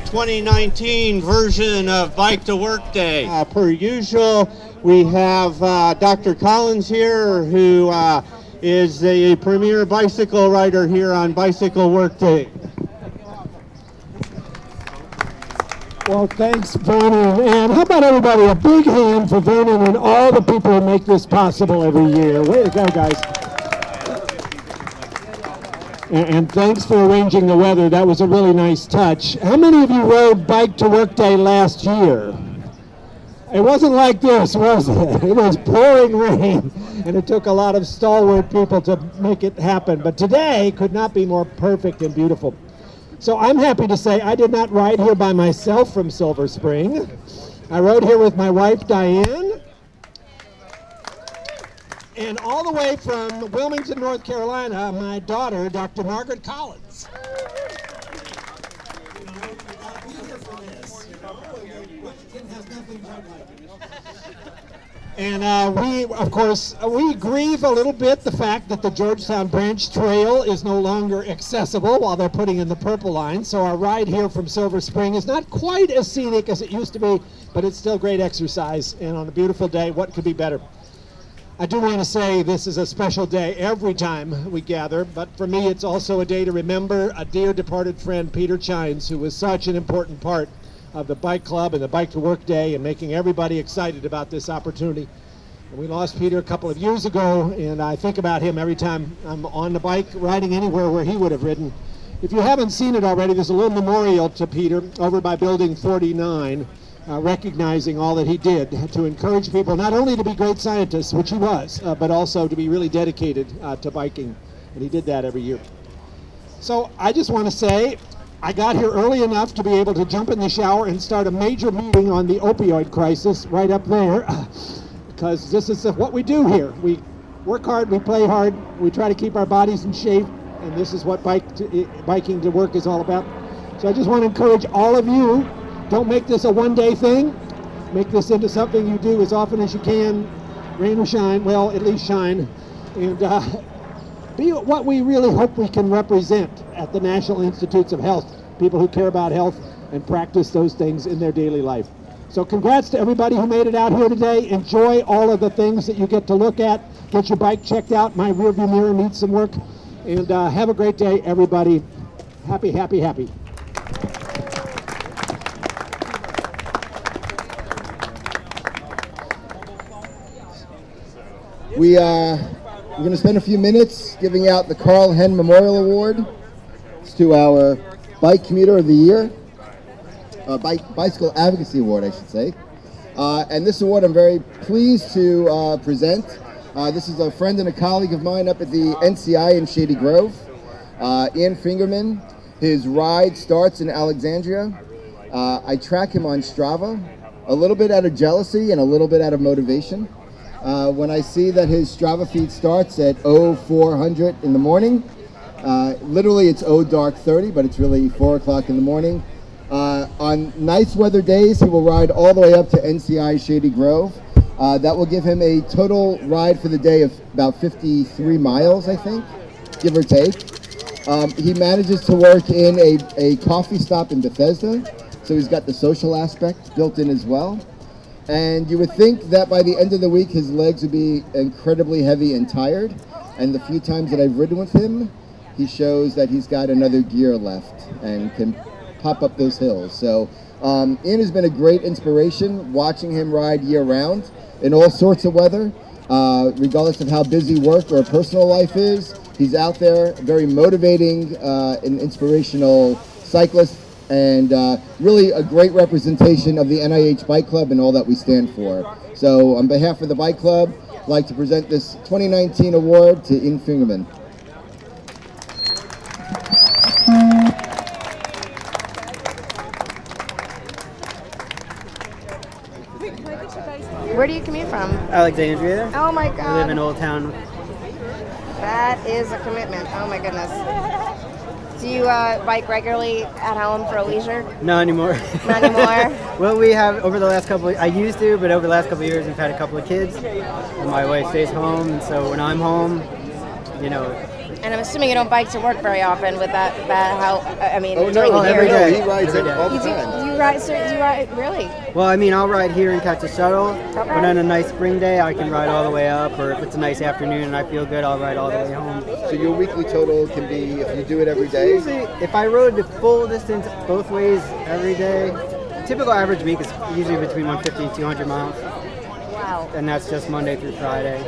2019 version of Bike to Work Day. Per usual, we have Dr. Collins here, who is the premier bicycle rider here on Bicycle Work Day. Well, thanks, Vernon. And how about everybody, a big hand for Vernon and all the people who make this possible every year. Way to go, guys. And thanks for arranging the weather. That was a really nice touch. How many of you rode Bike to Work Day last year? It wasn't like this, was it? It was pouring rain, and it took a lot of stalwart people to make it happen. But today could not be more perfect and beautiful. So I'm happy to say I did not ride here by myself from Silver Spring. I rode here with my wife, Diane, and all the way from Wilmington, North Carolina, my daughter, Dr. Margaret Collins. And we, of course, we grieve a little bit the fact that the Georgetown Branch Trail is no longer accessible while they're putting in the Purple Line. So our ride here from Silver Spring is not quite as scenic as it used to be, but it's still great exercise. And on a beautiful day, what could be better? I do want to say this is a special day every time we gather, but for me it's also a day to remember a dear departed friend, Peter Chines, who was such an important part of the Bike Club and the Bike to Work Day and making everybody excited about this opportunity. And we lost Peter a couple of years ago, and I think about him every time I'm on the bike, riding anywhere where he would have ridden. If you haven't seen it already, there's a little memorial to Peter over by Building 49, recognizing all that he did to encourage people not only to be great scientists, which he was, but also to be really dedicated to biking, and he did that every year. So I just want to say, I got here early enough to be able to jump in the shower and start a major meeting on the opioid crisis right up there, because this is what we do here. We work hard, we play hard, we try to keep our bodies in shape, and this is what biking to work is all about. So I just want to encourage all of you, don't make this a one-day thing. Make this into something you do as often as you can, rain or shine, well, at least shine, and be what we really hope we can represent at the National Institutes of Health, people who care about health and practice those things in their daily life. So congrats to everybody who made it out here today. Enjoy all of the things that you get to look at. Get your bike checked out. My rearview mirror needs some work. And have a great day, everybody. Happy, happy, happy. We're going to spend a few minutes giving out the Carl Henn Memorial Award. It's to our Bike Commuter of the Year, Bicycle Advocacy Award, I should say. And this award I'm very pleased to present. This is a friend and a colleague of mine up at the NCI in Shady Grove, Ian Fingerman. His ride starts in Alexandria. I track him on Strava, a little bit out of jealousy and a little bit out of motivation. When I see that his Strava feed starts at 0400 in the morning, literally it's dark 30, but it's really 4 o'clock in the morning. On nice weather days, he will ride all the way up to NCI Shady Grove. That will give him a total ride for the day of about 53 miles, I think, give or take. He manages to work in a coffee stop in Bethesda, so he's got the social aspect built in as well. And you would think that by the end of the week, his legs would be incredibly heavy and tired. And the few times that I've ridden with him, he shows that he's got another gear left and can pop up those hills. So Ian has been a great inspiration, watching him ride year-round in all sorts of weather, regardless of how busy work or personal life is. He's out there, very motivating and inspirational cyclist, and really a great representation of the NIH Bike Club and all that we stand for. So on behalf of the Bike Club, I'd like to present this 2019 award to Ian Fingerman. Where do you commute from? Alexandria. Oh my God. I live in Old Town. That is a commitment. Oh my goodness. Do you bike regularly at home for leisure? Not anymore. Not anymore? Well, we have over the last couple. I used to, but over the last couple of years, we've had a couple of kids, and my wife stays home. And so when I'm home, you know. And I'm assuming you don't bike to work very often with that how, I mean, Oh, during no, the every year. day. he rides Every it day. all the You time. do, you ride, really? Well, I mean, I'll ride here and catch a shuttle, Okay. but on a nice spring day, I can ride all the way up, or if it's a nice afternoon and I feel good, I'll ride all the way home. So your weekly total can be, if you do it every day, Usually, if I rode the full distance both ways every day, typical average week is usually between 150 and 200 miles, Wow. and that's just Monday through Friday.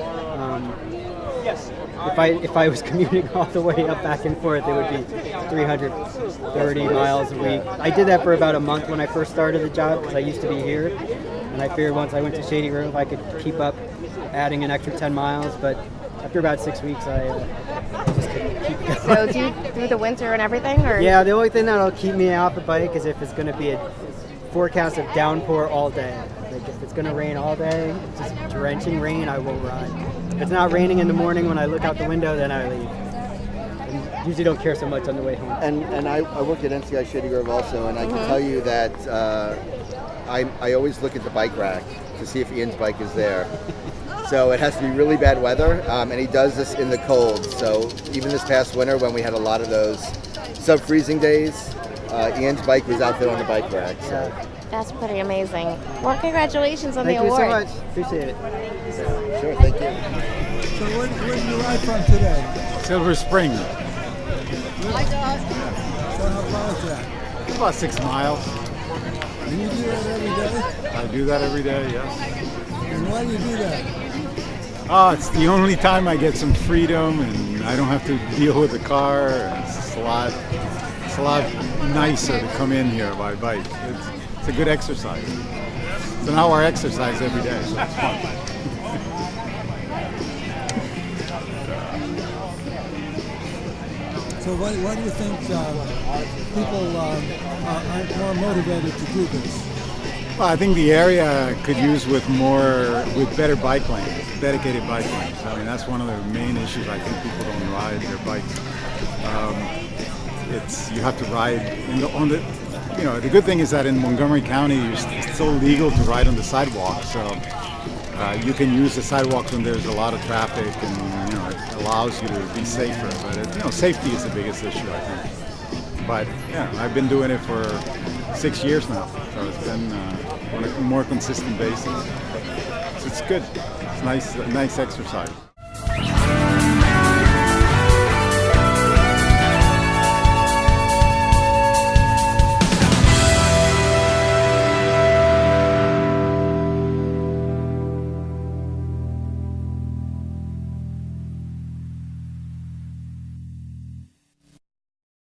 If I was commuting all the way up back and forth, it would be 330 miles a week. I did that for about a month when I first started the job because I used to be here, and I figured once I went to Shady Grove I could keep up adding an extra 10 miles, but after about 6 weeks I just couldn't keep going. So do you through the winter and everything, or? Yeah, the only thing that'll keep me off the bike is if it's going to be a forecast of downpour all day. Like if it's going to rain all day, just drenching rain, I won't ride. If it's not raining in the morning when I look out the window, then I leave. And usually don't care so much on the way home. and I worked at NCI Shady Grove also, and I can tell you that I always look at the bike rack to see if Ian's bike is there. So it has to be really bad weather, and he does this in the cold. So even this past winter when we had a lot of those sub-freezing days, Ian's bike was out there on the bike rack. So. That's pretty amazing. Well, congratulations on Thank the you award. so much. Appreciate it. Sure, thank you. So where did you ride from today? Silver Spring, So how far is that? about 6 miles. And you do that every day? I do that every day, yes. And why do you do that? It's the only time I get some freedom and I don't have to deal with the car. It's a lot nicer to come in here by bike. It's a good exercise. It's an hour exercise every day, so it's fun. So why do you think people aren't more motivated to do this? Well, I think the area could use with better bike lanes, dedicated bike lanes. I mean, that's one of the main issues. I think people don't ride their bikes. You have to ride the good thing is that in Montgomery County, it's still legal to ride on the sidewalk. So you can use the sidewalks when there's a lot of traffic, and it allows you to be safer. But safety is the biggest issue, I think. But I've been doing it for 6 years now, so it's been on a more consistent basis. So it's good. It's nice exercise.